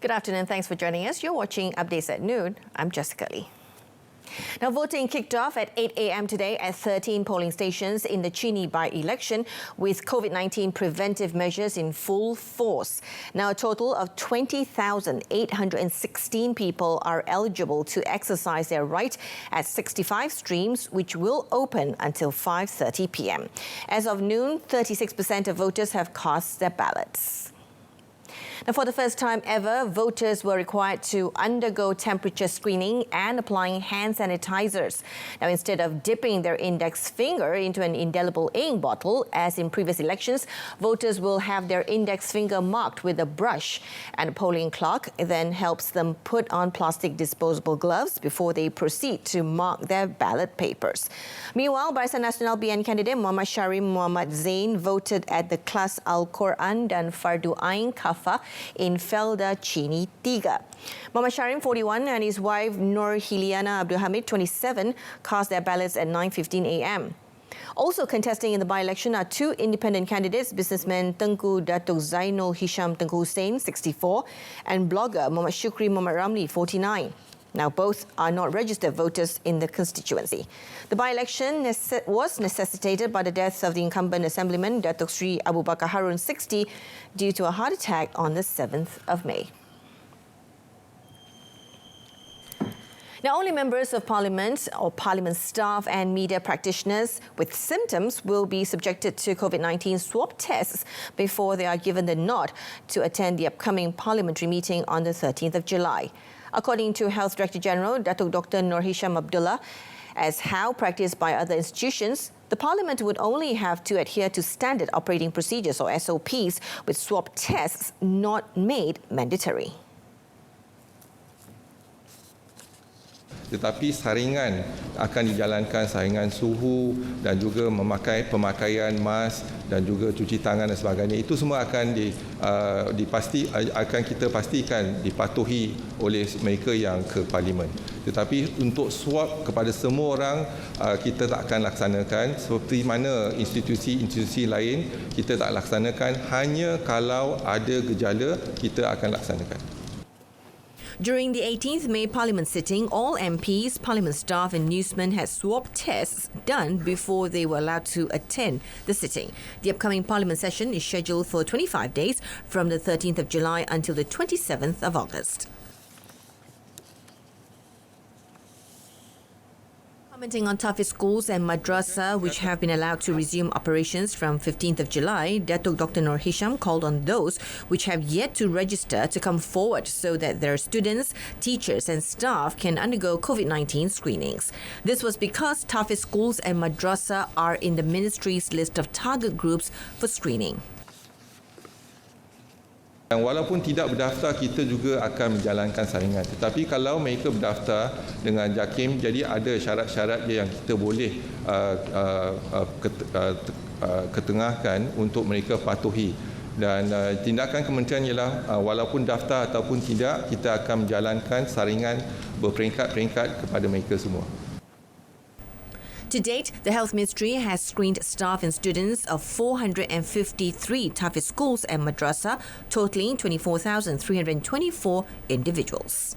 Good afternoon. Thanks for joining us. You're watching Updates at Noon. I'm Jessica Lee. Now, voting kicked off at 8 a.m. today at 13 polling stations in the Chini by-election with COVID-19 preventive measures in full force. Now, a total of 20,816 people are eligible to exercise their right at 65 streams, which will open until 5:30 p.m. As of noon, 36% of voters have cast their ballots. Now, for the first time ever, voters were required to undergo temperature screening and applying hand sanitizers. Now, instead of dipping their index finger into an indelible ink bottle, as in previous elections, voters will have their index finger marked with a brush, and a polling clerk then helps them put on plastic disposable gloves before they proceed to mark their ballot papers. Meanwhile, Barisan Nasional BN candidate Muhammad Sharim Muhammad Zain voted at the Kelas Al-Quran dan Fardu Ain Kafah in Felda Chini 3. Muhammad Sharim, 41, and his wife Nur Hiliana Abdul Hamid, 27, cast their ballots at 9:15 a.m. Also contesting in the by-election are two independent candidates, businessman Tengku Datuk Zainul Hisham Tengku Hussein, 64, and blogger Muhammad Shukri Muhammad Ramli, 49. Now, both are not registered voters in the constituency. The by-election was necessitated by the death of the incumbent assemblyman, Datuk Sri Abu Bakar Harun, 60, due to a heart attack on the 7th of May. Now, only members of Parliament or Parliament staff and media practitioners with symptoms will be subjected to COVID-19 swab tests before they are given the nod to attend the upcoming parliamentary meeting on the 13th of July. According to Health Director General Datuk Dr. Nur Hisham Abdullah, as how practiced by other institutions, the Parliament would only have to adhere to standard operating procedures or SOPs, with swab tests not made mandatory. Tetapi saringan akan dijalankan, saringan suhu dan juga pemakaian mask dan juga cuci tangan dan sebagainya. Itu semua akan akan kita pastikan dipatuhi oleh mereka yang ke parlimen. Tetapi untuk swab kepada semua orang kita tak akan laksanakan, seperti mana institusi-institusi lain kita tak laksanakan, hanya kalau ada gejala kita akan laksanakan. During the 18th May Parliament sitting, all MPs, Parliament staff and newsmen had swab tests done before they were allowed to attend the sitting. The upcoming Parliament session is scheduled for 25 days from the 13th of July until the 27th of August. Commenting on Tafiz schools and madrasa which have been allowed to resume operations from 15th of July, Datuk Dr. Nur Hisham called on those which have yet to register to come forward so that their students, teachers and staff can undergo COVID-19 screenings. This was because Tafiz schools and madrasa are in the ministry's list of target groups for screening. Dan walaupun tidak berdaftar, kita juga akan menjalankan saringan. Tetapi kalau mereka berdaftar dengan JAKIM, jadi ada syarat-syarat yang kita boleh ketengahkan untuk mereka patuhi. Dan tindakan kementerian ialah walaupun daftar ataupun tidak, kita akan menjalankan saringan berperingkat-peringkat kepada mereka semua. To date, the Health Ministry has screened staff and students of 453 Tafiz schools and madrasa, totaling 24,324 individuals.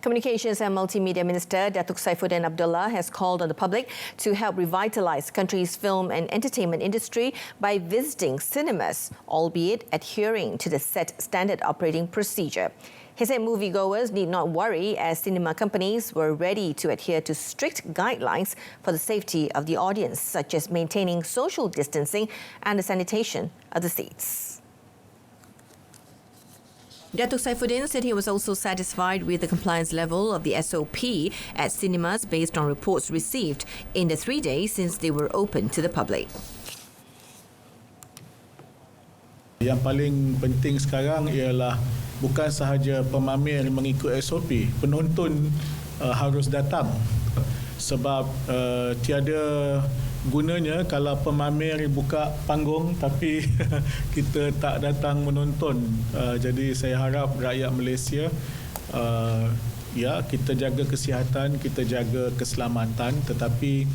Communications and Multimedia Minister Datuk Saifuddin Abdullah has called on the public to help revitalise the country's film and entertainment industry by visiting cinemas, albeit adhering to the set standard operating procedure. He said moviegoers need not worry as cinema companies were ready to adhere to strict guidelines for the safety of the audience, such as maintaining social distancing and the sanitation of the seats. Datuk Saifuddin said he was also satisfied with the compliance level of the SOP at cinemas based on reports received in the 3 days since they were open to the public. Yang paling penting sekarang ialah bukan sahaja pemamer mengikut SOP, penonton harus datang. Sebab tiada gunanya kalau pemamer buka panggung tapi kita tak datang menonton. Jadi saya harap rakyat Malaysia kita jaga kesihatan, kita jaga keselamatan, tetapi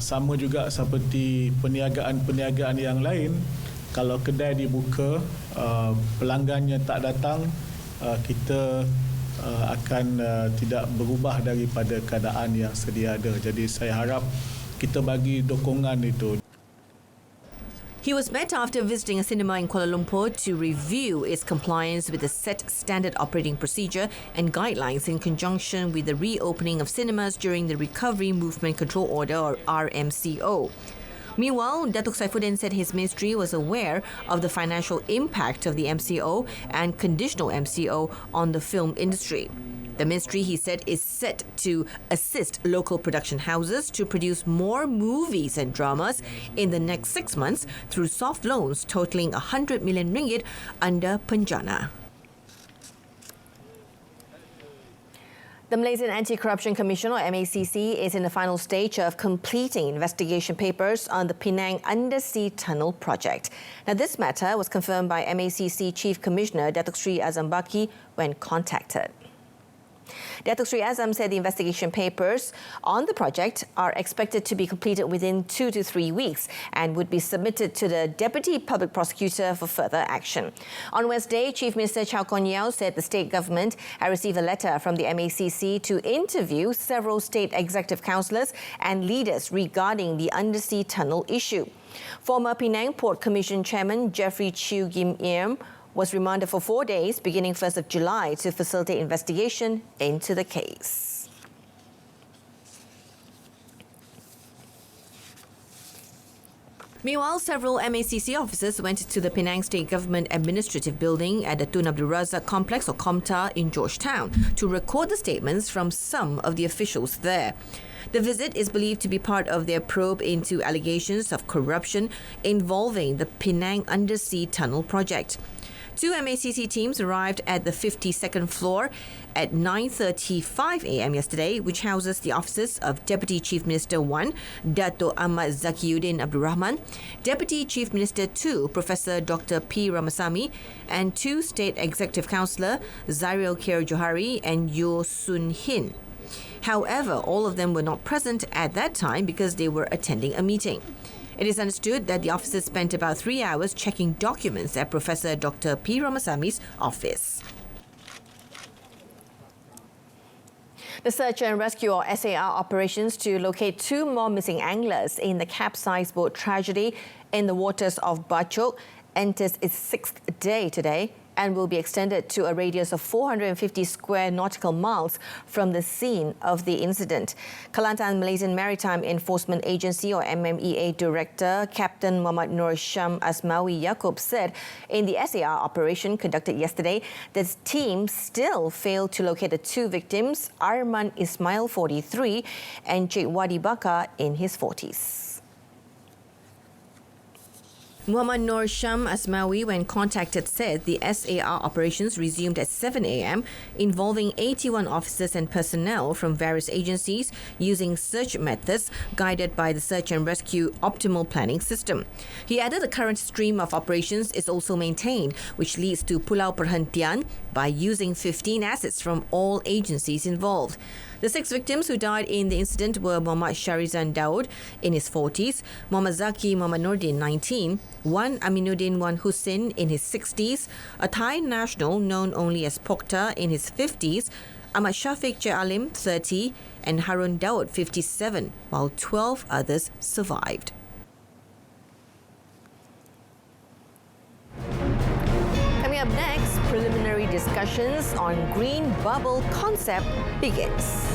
sama juga seperti perniagaan-perniagaan yang lain, Kalau kedai dibuka, pelanggannya tak datang, kita akan tidak berubah daripada keadaan yang sedia ada. Jadi saya harap kita bagi dokongan itu. He was met after visiting a cinema in Kuala Lumpur to review its compliance with the set standard operating procedure and guidelines in conjunction with the reopening of cinemas during the Recovery Movement Control Order or RMCO. Meanwhile, Datuk Saifuddin said his ministry was aware of the financial impact of the MCO and conditional MCO on the film industry. The ministry, he said, is set to assist local production houses to produce more movies and dramas in the next 6 months through soft loans totaling 100 million ringgit under Penjana. The Malaysian Anti-Corruption Commission, or MACC, is in the final stage of completing investigation papers on the Penang Undersea Tunnel project. Now, this matter was confirmed by MACC Chief Commissioner Datuk Sri Azam Baki when contacted. Datuk Sri Azam said the investigation papers on the project are expected to be completed within 2 to 3 weeks and would be submitted to the Deputy Public Prosecutor for further action. On Wednesday, Chief Minister Chow Kon Yeow said the state government had received a letter from the MACC to interview several state executive councillors and leaders regarding the undersea tunnel issue. Former Penang Port Commission Chairman Jeffrey Chew Gim Iem was remanded for 4 days beginning 1st of July to facilitate investigation into the case. Meanwhile, several MACC officers went to the Penang State Government Administrative Building at the Tun Abdul Razak Complex or Komta in Georgetown to record the statements from some of the officials there. The visit is believed to be part of their probe into allegations of corruption involving the Penang Undersea Tunnel project. 2 MACC teams arrived at the 52nd floor at 9:35 a.m. yesterday, which houses the offices of Deputy Chief Minister 1, Dato' Ahmad Zakiuddin Abdul Rahman, Deputy Chief Minister 2, Professor Dr. P. Ramasamy, and 2 State Executive Councillor, Zairil Khair Johari and Yo Sun Hin. However, all of them were not present at that time because they were attending a meeting. It is understood that the officers spent about 3 hours checking documents at Professor Dr. P. Ramasamy's office. The search and rescue or SAR operations to locate 2 more missing anglers in the capsized boat tragedy in the waters of Bachok enters its 6th day today and will be extended to a radius of 450 square nautical miles from the scene of the incident. Kelantan Malaysian Maritime Enforcement Agency or MMEA Director Captain Muhammad Nur Sham Asmawi Yaakob said in the SAR operation conducted yesterday, the team still failed to locate the 2 victims, Arman Ismail, 43, and Cik Wadi Bakar in his 40s. Muhammad Nur Sham Asmawi, when contacted, said the SAR operations resumed at 7 a.m., involving 81 officers and personnel from various agencies using search methods guided by the Search and Rescue Optimal Planning System. He added the current stream of operations is also maintained, which leads to Pulau Perhentian by using 15 assets from all agencies involved. The 6 victims who died in the incident were Muhammad Sharizan Daud in his 40s, Muhammad Zaki Muhammad Nordin, 19, Wan Aminuddin Wan Hussein in his 60s, a Thai national known only as Pokta in his 50s, Ahmad Shafiq Alim, 30, and Harun Daud, 57, while 12 others survived. Coming up next, preliminary discussions on green bubble concept begins.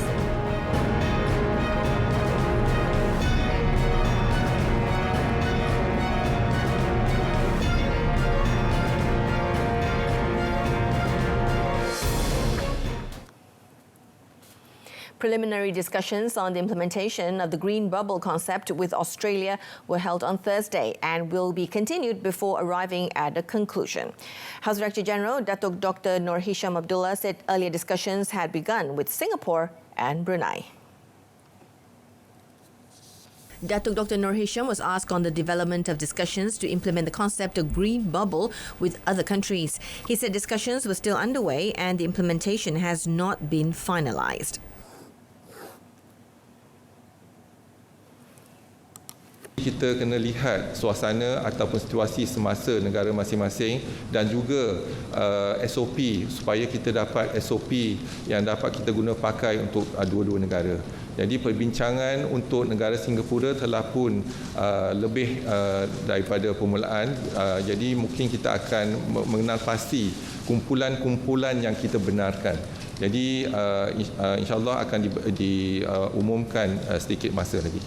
Preliminary discussions on the implementation of the green bubble concept with Australia were held on Thursday and will be continued before arriving at a conclusion. House Director General Datuk Dr. Nur Hisham Abdullah said earlier discussions had begun with Singapore and Brunei. Datuk Dr. Nur Hisham was asked on the development of discussions to implement the concept of green bubble with other countries. He said discussions were still underway and the implementation has not been finalised. Kita kena lihat suasana ataupun situasi semasa negara masing-masing dan juga SOP supaya kita dapat SOP yang dapat kita guna pakai untuk dua-dua negara. Jadi perbincangan untuk negara Singapura telah pun lebih daripada permulaan. Jadi mungkin kita akan mengenal pasti kumpulan-kumpulan yang kita benarkan. Jadi insyaAllah akan diumumkan sedikit masa lagi.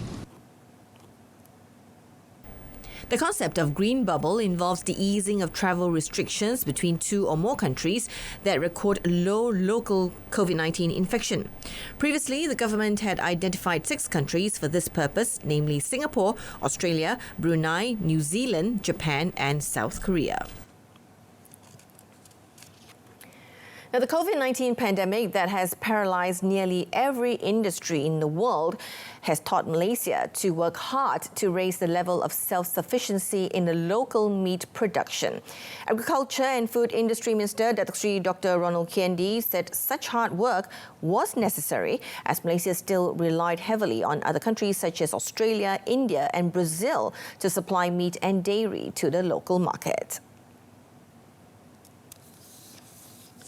The concept of green bubble involves the easing of travel restrictions between two or more countries that record low local COVID-19 infection. Previously, the government had identified 6 countries for this purpose, namely Singapore, Australia, Brunei, New Zealand, Japan and South Korea. Now, the COVID-19 pandemic that has paralyzed nearly every industry in the world has taught Malaysia to work hard to raise the level of self-sufficiency in the local meat production. Agriculture and Food Industry Minister Datuk Seri Dr. Ronald Kendi said such hard work was necessary as Malaysia still relied heavily on other countries such as Australia, India and Brazil to supply meat and dairy to the local market.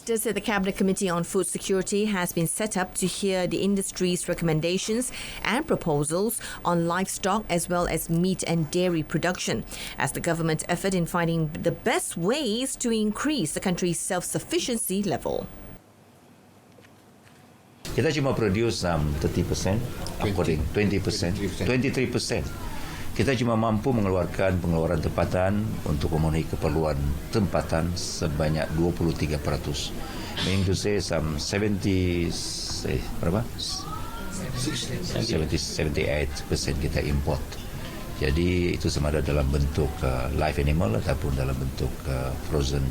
The Cabinet Committee on Food Security has been set up to hear the industry's recommendations and proposals on livestock as well as meat and dairy production as the government's effort in finding the best ways to increase the country's self-sufficiency level. Kita cuma produce 30%, 20%, 23%. Kita cuma mampu mengeluarkan pengeluaran tempatan untuk memenuhi keperluan tempatan sebanyak 23%. Meaning to say some 78% kita import. Jadi itu sama ada dalam bentuk live animal ataupun dalam bentuk frozen.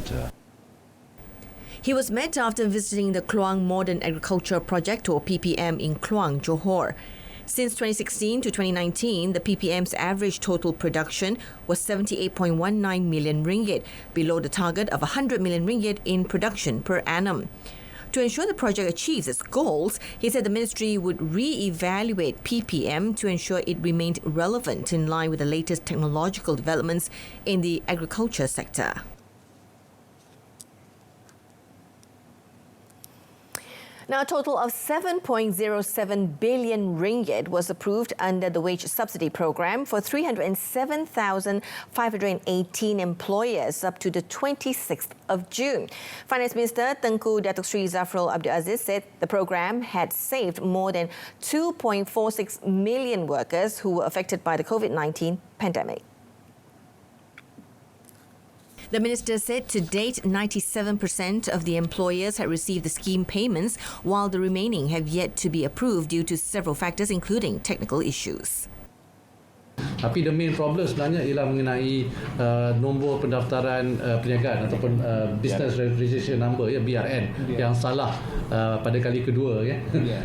He was met after visiting the Kluang Modern Agriculture Project or PPM in Kluang, Johor. Since 2016 to 2019, the PPM's average total production was 78.19 million ringgit, below the target of 100 million ringgit in production per annum. To ensure the project achieves its goals, he said the ministry would re-evaluate PPM to ensure it remained relevant in line with the latest technological developments in the agriculture sector. Now, a total of 7.07 billion ringgit was approved under the wage subsidy program for 307,518 employers up to the 26th of June. Finance Minister Tengku Datuk Seri Zafrul Abdul Aziz said the program had saved more than 2.46 million workers who were affected by the COVID-19 pandemic. The minister said to date, 97% of the employers had received the scheme payments, while the remaining have yet to be approved due to several factors, including technical issues. Tapi the main problem sebenarnya ialah mengenai nombor pendaftaran perniagaan ataupun Business Registration Number, ya, BRN, yang salah pada kali kedua, ya.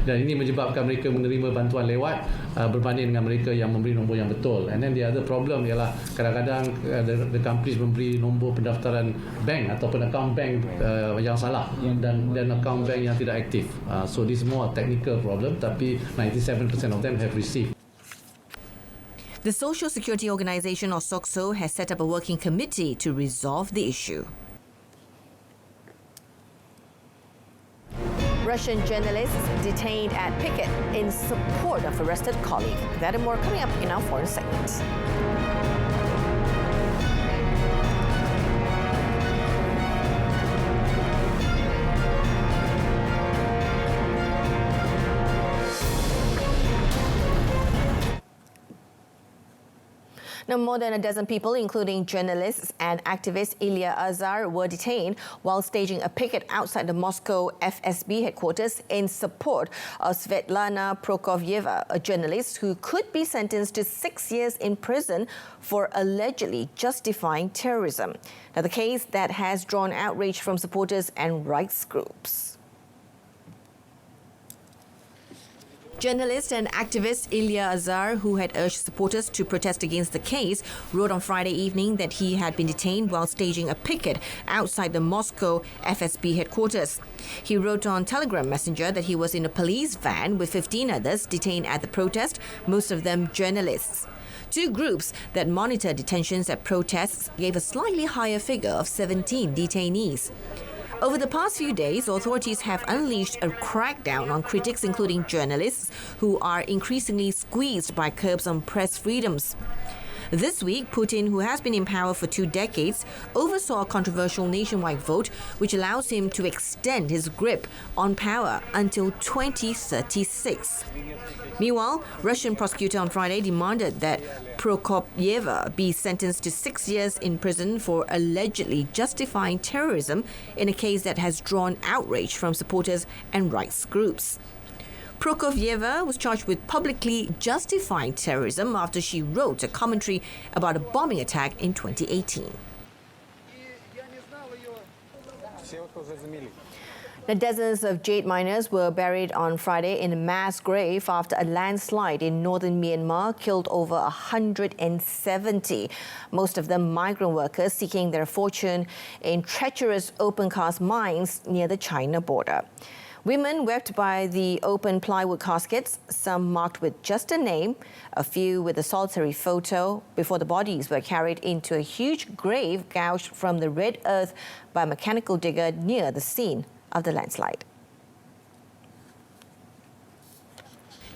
Dan ini menyebabkan mereka menerima bantuan lewat berbanding dengan mereka yang memberi nombor yang betul. And then the other problem ialah kadang-kadang the companies memberi nombor pendaftaran bank ataupun account bank yang salah dan account bank yang tidak aktif. So this is more a technical problem, tapi 97% of them have received. The Social Security Organisation, or SOCSO, has set up a working committee to resolve the issue. Russian journalists detained at picket in support of arrested colleague. That and more coming up in our foreign segment. Now, more than a dozen people, including journalists and activist Ilya Azar, were detained while staging a picket outside the Moscow FSB headquarters in support of Svetlana Prokofieva, a journalist who could be sentenced to 6 years in prison for allegedly justifying terrorism. Now, the case that has drawn outrage from supporters and rights groups. Journalist and activist Ilya Azar, who had urged supporters to protest against the case, wrote on Friday evening that he had been detained while staging a picket outside the Moscow FSB headquarters. He wrote on Telegram Messenger that he was in a police van with 15 others detained at the protest, most of them journalists. Two groups that monitor detentions at protests gave a slightly higher figure of 17 detainees. Over the past few days, authorities have unleashed a crackdown on critics, including journalists, who are increasingly squeezed by curbs on press freedoms. This week, Putin, who has been in power for 2 decades, oversaw a controversial nationwide vote which allows him to extend his grip on power until 2036. Meanwhile, Russian prosecutor on Friday demanded that Prokopieva be sentenced to 6 years in prison for allegedly justifying terrorism in a case that has drawn outrage from supporters and rights groups. Prokopieva was charged with publicly justifying terrorism after she wrote a commentary about a bombing attack in 2018. The dozens of jade miners were buried on Friday in a mass grave after a landslide in northern Myanmar killed over 170. Most of them migrant workers seeking their fortune in treacherous open-cast mines near the China border. Women wept by the open plywood caskets, some marked with just a name, a few with a solitary photo, before the bodies were carried into a huge grave gouged from the red earth by a mechanical digger near the scene of the landslide.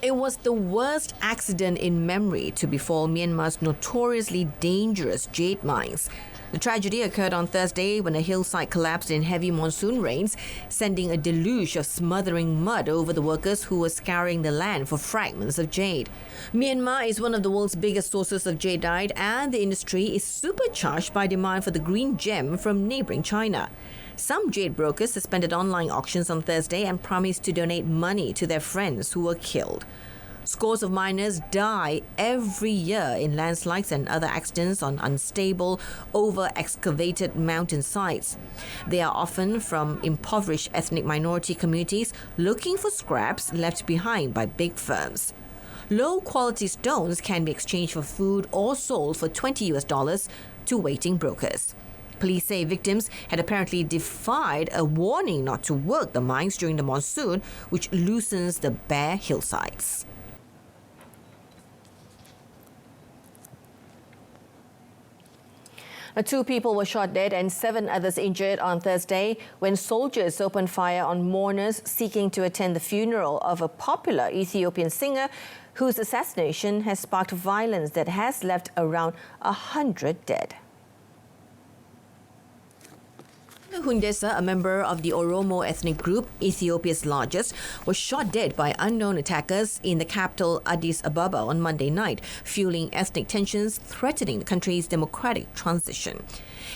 It was the worst accident in memory to befall Myanmar's notoriously dangerous jade mines. The tragedy occurred on Thursday when a hillside collapsed in heavy monsoon rains, sending a deluge of smothering mud over the workers who were scouring the land for fragments of jade. Myanmar is one of the world's biggest sources of jadeite, and the industry is supercharged by demand for the green gem from neighbouring China. Some jade brokers suspended online auctions on Thursday and promised to donate money to their friends who were killed. Scores of miners die every year in landslides and other accidents on unstable, over-excavated mountain sites. They are often from impoverished ethnic minority communities looking for scraps left behind by big firms. Low-quality stones can be exchanged for food or sold for $20 to waiting brokers. Police say victims had apparently defied a warning not to work the mines during the monsoon, which loosens the bare hillsides. Two people were shot dead and 7 others injured on Thursday when soldiers opened fire on mourners seeking to attend the funeral of a popular Ethiopian singer whose assassination has sparked violence that has left around 100 dead. Hundesa, a member of the Oromo ethnic group, Ethiopia's largest, was shot dead by unknown attackers in the capital Addis Ababa on Monday night, fueling ethnic tensions threatening the country's democratic transition.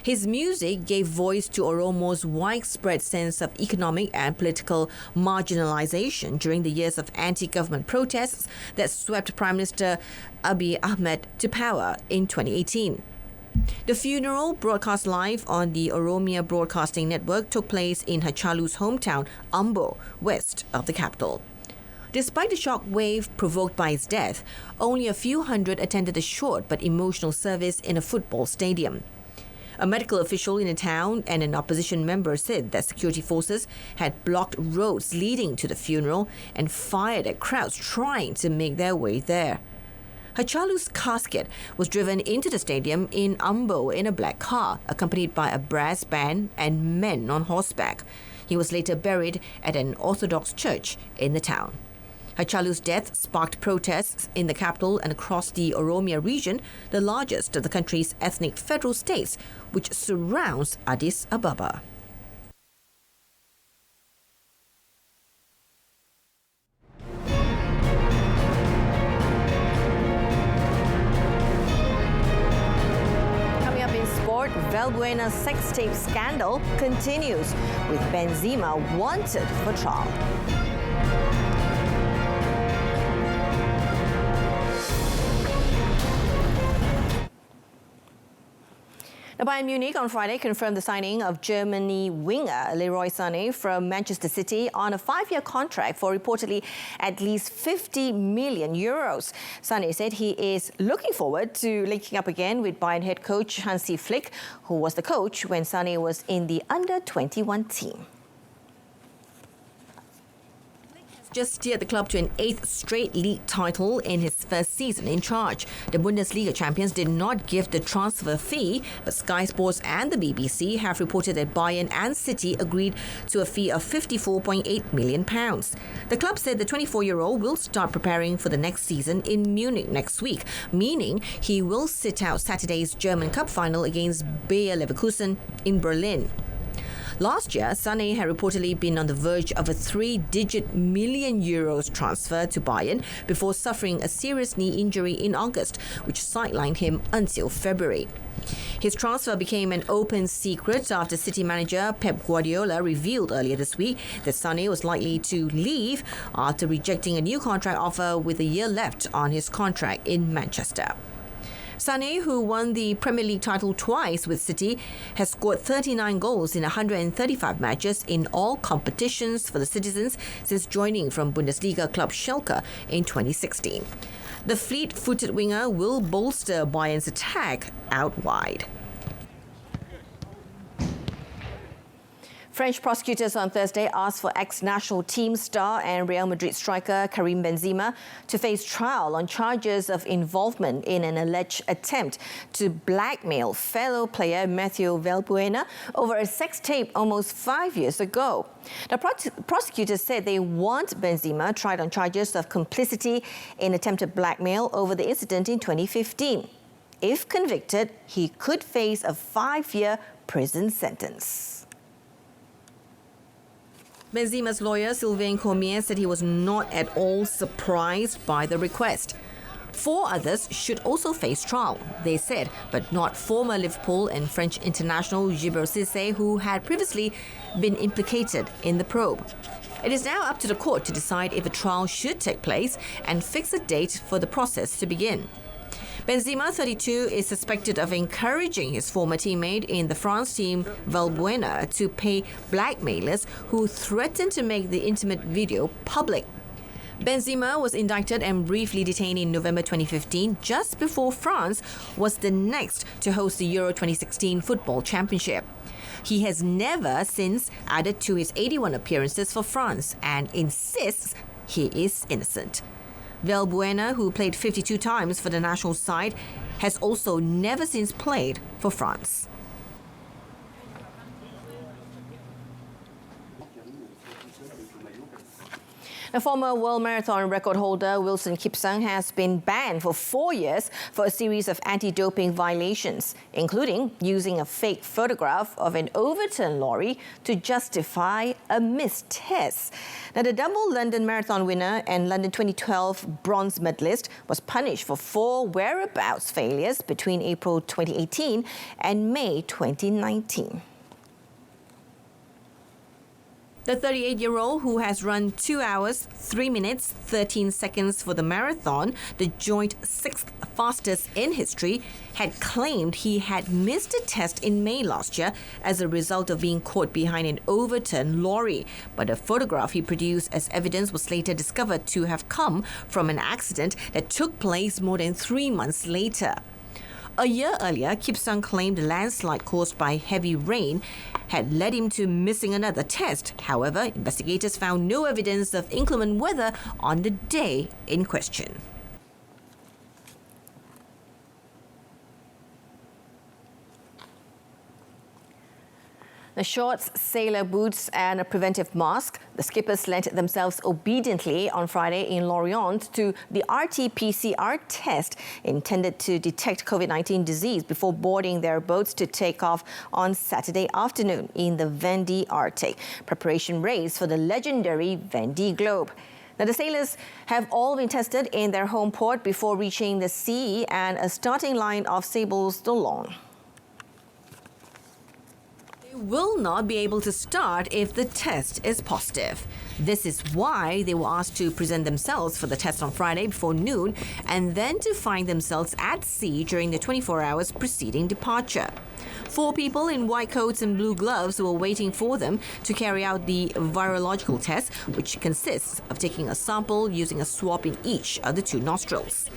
His music gave voice to Oromo's widespread sense of economic and political marginalization during the years of anti-government protests that swept Prime Minister Abiy Ahmed to power in 2018. The funeral, broadcast live on the Oromia Broadcasting Network, took place in Hachalu's hometown, Ambo, west of the capital. Despite the shock wave provoked by his death, only a few hundred attended a short but emotional service in a football stadium. A medical official in the town and an opposition member said that security forces had blocked roads leading to the funeral and fired at crowds trying to make their way there. Hachalu's casket was driven into the stadium in Ambo in a black car, accompanied by a brass band and men on horseback. He was later buried at an Orthodox church in the town. Hachalu's death sparked protests in the capital and across the Oromia region, the largest of the country's ethnic federal states, which surrounds Addis Ababa. Valbuena's sex tape scandal continues, with Benzema wanted for trial. Now, Bayern Munich on Friday confirmed the signing of Germany winger Leroy Sané from Manchester City on a 5-year contract for reportedly at least 50 million euros. Sané said he is looking forward to linking up again with Bayern head coach Hansi Flick, who was the coach when Sané was in the under-21 team. just steered the club to an 8th straight league title in his first season in charge. The Bundesliga champions did not give the transfer fee, but Sky Sports and the BBC have reported that Bayern and City agreed to a fee of £54.8 million. The club said the 24-year-old will start preparing for the next season in Munich next week, meaning he will sit out Saturday's German Cup final against Bayer Leverkusen in Berlin. Last year, Sané had reportedly been on the verge of a 3-digit million euros transfer to Bayern before suffering a serious knee injury in August, which sidelined him until February. His transfer became an open secret after City manager Pep Guardiola revealed earlier this week that Sané was likely to leave after rejecting a new contract offer with a year left on his contract in Manchester. Sané, who won the Premier League title twice with City, has scored 39 goals in 135 matches in all competitions for the citizens since joining from Bundesliga club Schalke in 2016. The fleet-footed winger will bolster Bayern's attack out wide. French prosecutors on Thursday asked for ex-national team star and Real Madrid striker Karim Benzema to face trial on charges of involvement in an alleged attempt to blackmail fellow player Mathieu Valbuena over a sex tape almost 5 years ago. The prosecutors said they want Benzema tried on charges of complicity in attempted blackmail over the incident in 2015. If convicted, he could face a 5-year prison sentence. Benzema's lawyer, Sylvain Cormier, said he was not at all surprised by the request. 4 others should also face trial, they said, but not former Liverpool and French international Djibril Cissé, who had previously been implicated in the probe. It is now up to the court to decide if a trial should take place and fix a date for the process to begin. Benzema, 32, is suspected of encouraging his former teammate in the France team, Valbuena, to pay blackmailers who threatened to make the intimate video public. Benzema was indicted and briefly detained in November 2015, just before France was the next to host the Euro 2016 Football Championship. He has never since added to his 81 appearances for France and insists he is innocent. Valbuena, who played 52 times for the national side, has also never since played for France. The former World Marathon record holder Wilson Kipsang has been banned for 4 years for a series of anti-doping violations, including using a fake photograph of an overturned lorry to justify a missed test. Now, the double London Marathon winner and London 2012 bronze medalist was punished for 4 whereabouts failures between April 2018 and May 2019. The 38-year-old, who has run 2 hours, 3 minutes, 13 seconds for the marathon, the joint 6th fastest in history, had claimed he had missed a test in May last year as a result of being caught behind an overturned lorry. But a photograph he produced as evidence was later discovered to have come from an accident that took place more than 3 months later. A year earlier, Kipsang claimed a landslide caused by heavy rain had led him to missing another test. However, investigators found no evidence of inclement weather on the day in question. The shorts, sailor boots and a preventive mask, the skippers lent themselves obediently on Friday in Lorient to the RT-PCR test intended to detect COVID-19 disease before boarding their boats to take off on Saturday afternoon in the Vendée Arctic, preparation race for the legendary Vendée Globe. Now, the sailors have all been tested in their home port before reaching the sea and a starting line of Sables d'Olonne. Will not be able to start if the test is positive. This is why they were asked to present themselves for the test on Friday before noon and then to find themselves at sea during the 24 hours preceding departure. 4 people in white coats and blue gloves were waiting for them to carry out the virological test, which consists of taking a sample using a swab in each of the 2 nostrils.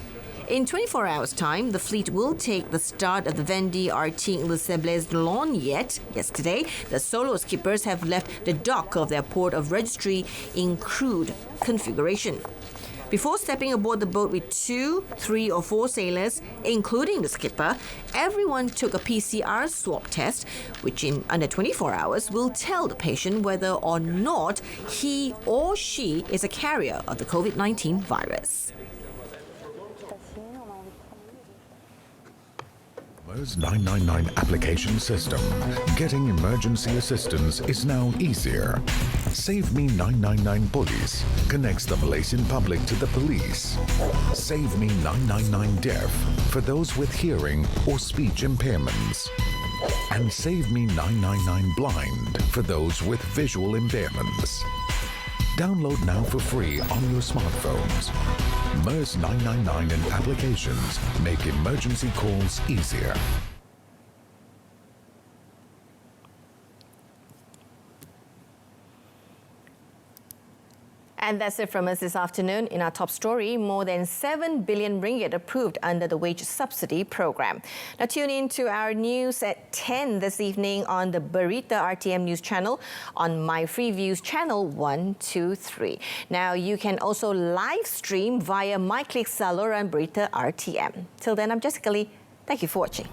In 24 hours' time, the fleet will take the start of the Vendée Arting Le Sablés de Lognet. Yesterday, the solo skippers have left the dock of their port of registry in crude configuration. Before stepping aboard the boat with 2, 3 or 4 sailors, including the skipper, everyone took a PCR swab test, which in under 24 hours will tell the patient whether or not he or she is a carrier of the COVID-19 virus. MERS 999 application system. Getting emergency assistance is now easier. Save Me 999 Police connects the Malaysian public to the police. Save Me 999 Deaf for those with hearing or speech impairments. And Save Me 999 Blind for those with visual impairments. Download now for free on your smartphones. MERS 999 and applications make emergency calls easier. And that's it from us this afternoon. In our top story, more than 7 billion ringgit approved under the wage subsidy program. Now tune in to our news at 10 this evening on the Berita RTM news channel on My Free Views channel 123. Now you can also live stream via MyClick Saluran Berita RTM. Till then, I'm Jessica Lee. Thank you for watching.